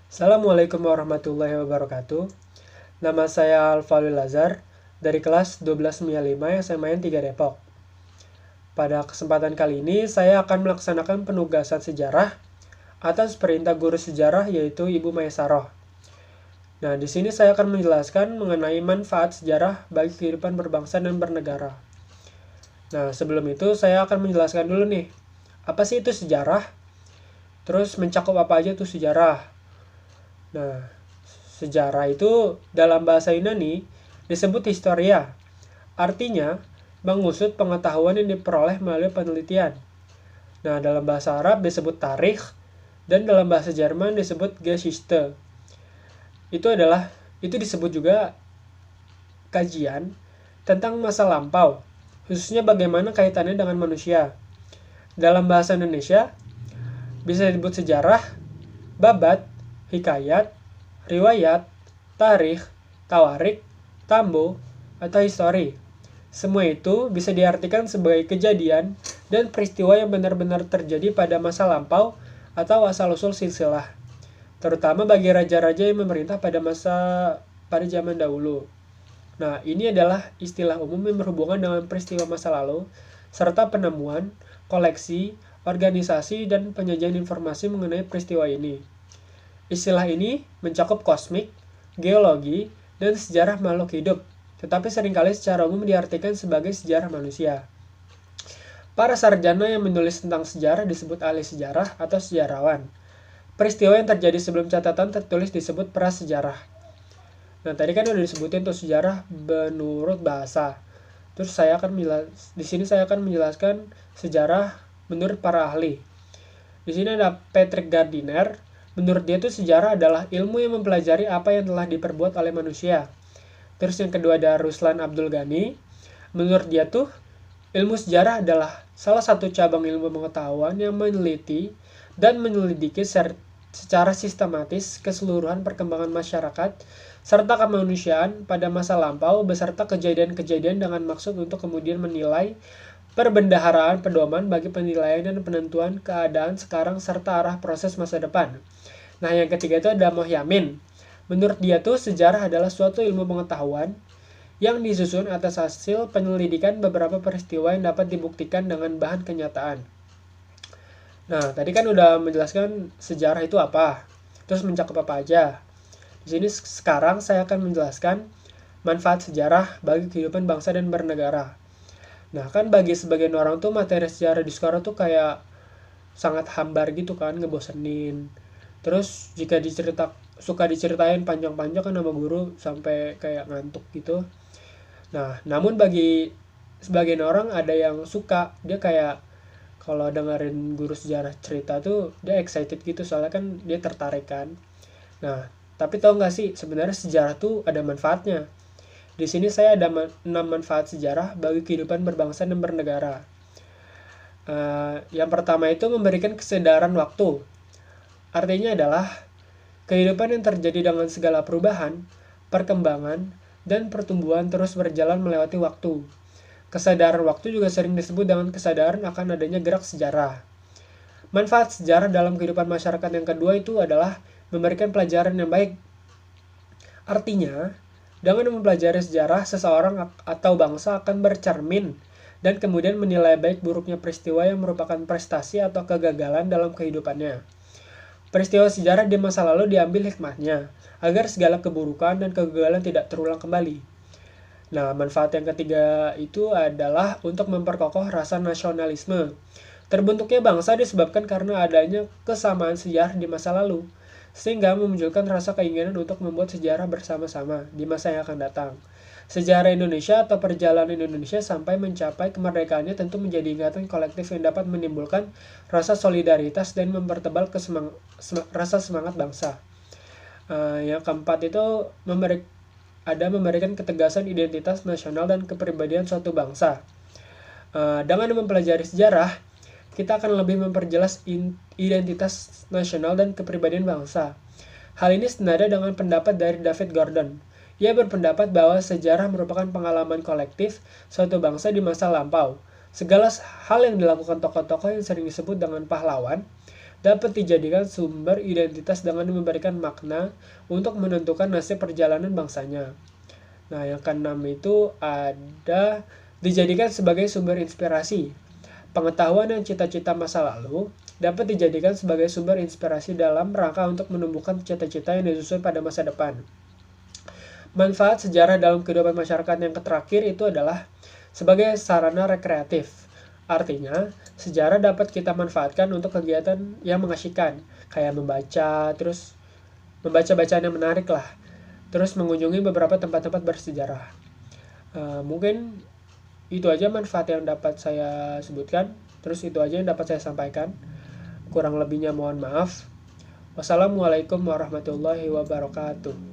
Assalamualaikum warahmatullahi wabarakatuh. Nama saya Alfalil Lazar dari kelas 1295 SMA 3 Depok. Pada kesempatan kali ini saya akan melaksanakan penugasan sejarah atas perintah guru sejarah yaitu Ibu Maesaroh. Nah, di sini saya akan menjelaskan mengenai manfaat sejarah bagi kehidupan berbangsa dan bernegara. Nah, sebelum itu saya akan menjelaskan dulu nih, apa sih itu sejarah? Terus mencakup apa aja tuh sejarah? Nah, sejarah itu dalam bahasa Yunani disebut historia. Artinya, mengusut pengetahuan yang diperoleh melalui penelitian. Nah, dalam bahasa Arab disebut tarikh dan dalam bahasa Jerman disebut Geschichte. Itu disebut juga kajian tentang masa lampau, khususnya bagaimana kaitannya dengan manusia. Dalam bahasa Indonesia bisa disebut sejarah, babat, hikayat, riwayat, tarikh, tawarik, tambo, atau histori. Semua itu bisa diartikan sebagai kejadian dan peristiwa yang benar-benar terjadi pada masa lampau atau asal-usul silsilah, terutama bagi raja-raja yang memerintah pada zaman dahulu. Nah, ini adalah istilah umum yang berhubungan dengan peristiwa masa lalu, serta penemuan, koleksi, organisasi, dan penyajian informasi mengenai peristiwa ini. Istilah ini mencakup kosmik, geologi, dan sejarah makhluk hidup, tetapi seringkali secara umum diartikan sebagai sejarah manusia. Para sarjana yang menulis tentang sejarah disebut ahli sejarah atau sejarawan. Peristiwa yang terjadi sebelum catatan tertulis disebut prasejarah. Nah, tadi kan udah disebutin tuh sejarah menurut bahasa. Terus di sini saya akan menjelaskan sejarah menurut para ahli. Di sini ada Patrick Gardiner. Menurut dia tuh sejarah adalah ilmu yang mempelajari apa yang telah diperbuat oleh manusia. Terus yang kedua ada Ruslan Abdul Ghani. Menurut dia tuh ilmu sejarah adalah salah satu cabang ilmu pengetahuan yang meneliti dan menyelidiki secara sistematis keseluruhan perkembangan masyarakat serta kemanusiaan pada masa lampau beserta kejadian-kejadian dengan maksud untuk kemudian menilai perbendaharaan pedoman bagi penilaian dan penentuan keadaan sekarang serta arah proses masa depan. Nah, yang ketiga itu ada Mohyamin. Menurut dia tuh sejarah adalah suatu ilmu pengetahuan yang disusun atas hasil penyelidikan beberapa peristiwa yang dapat dibuktikan dengan bahan kenyataan. Nah, tadi kan udah menjelaskan sejarah itu apa, terus mencakup apa aja. Di sini sekarang saya akan menjelaskan manfaat sejarah bagi kehidupan bangsa dan bernegara. Nah, kan bagi sebagian orang tuh materi sejarah di sekolah tuh kayak sangat hambar gitu kan, ngebosenin. Terus jika suka diceritain panjang-panjang kan sama guru sampai kayak ngantuk gitu. Nah, namun bagi sebagian orang ada yang suka, dia kayak kalau dengerin guru sejarah cerita tuh dia excited gitu soalnya kan dia tertarik kan. Nah, tapi tau nggak sih sebenarnya sejarah tuh ada manfaatnya. Di sini saya ada 6 manfaat sejarah bagi kehidupan berbangsa dan bernegara. Yang pertama itu memberikan kesadaran waktu. Artinya adalah kehidupan yang terjadi dengan segala perubahan, perkembangan, dan pertumbuhan terus berjalan melewati waktu. Kesadaran waktu juga sering disebut dengan kesadaran akan adanya gerak sejarah. Manfaat sejarah dalam kehidupan masyarakat yang kedua itu adalah memberikan pelajaran yang baik. Artinya, dengan mempelajari sejarah, seseorang atau bangsa akan bercermin dan kemudian menilai baik buruknya peristiwa yang merupakan prestasi atau kegagalan dalam kehidupannya. Peristiwa sejarah di masa lalu diambil hikmahnya, agar segala keburukan dan kegagalan tidak terulang kembali. Nah, manfaat yang ketiga itu adalah untuk memperkokoh rasa nasionalisme. Terbentuknya bangsa disebabkan karena adanya kesamaan sejarah di masa lalu, sehingga memunculkan rasa keinginan untuk membuat sejarah bersama-sama di masa yang akan datang. Sejarah Indonesia atau perjalanan Indonesia sampai mencapai kemerdekaannya tentu menjadi ingatan kolektif yang dapat menimbulkan rasa solidaritas dan mempertebal rasa semangat bangsa. Yang keempat itu memberikan ketegasan identitas nasional dan kepribadian suatu bangsa. Dengan mempelajari sejarah, kita akan lebih memperjelas identitas nasional dan kepribadian bangsa. Hal ini senada dengan pendapat dari David Gordon. Ia berpendapat bahwa sejarah merupakan pengalaman kolektif suatu bangsa di masa lampau. Segala hal yang dilakukan tokoh-tokoh yang sering disebut dengan pahlawan dapat dijadikan sumber identitas dengan memberikan makna untuk menentukan nasib perjalanan bangsanya. Nah, yang keenam itu ada dijadikan sebagai sumber inspirasi. Pengetahuan dan cita-cita masa lalu dapat dijadikan sebagai sumber inspirasi dalam rangka untuk menumbuhkan cita-cita yang disusun pada masa depan. Manfaat sejarah dalam kehidupan masyarakat yang terakhir itu adalah sebagai sarana rekreatif. Artinya, sejarah dapat kita manfaatkan untuk kegiatan yang mengasyikan, kayak membaca, terus membaca bacaan yang menarik lah, terus mengunjungi beberapa tempat-tempat bersejarah. Mungkin itu aja manfaat yang dapat saya sebutkan, terus itu aja yang dapat saya sampaikan. Kurang lebihnya mohon maaf. Wassalamualaikum warahmatullahi wabarakatuh.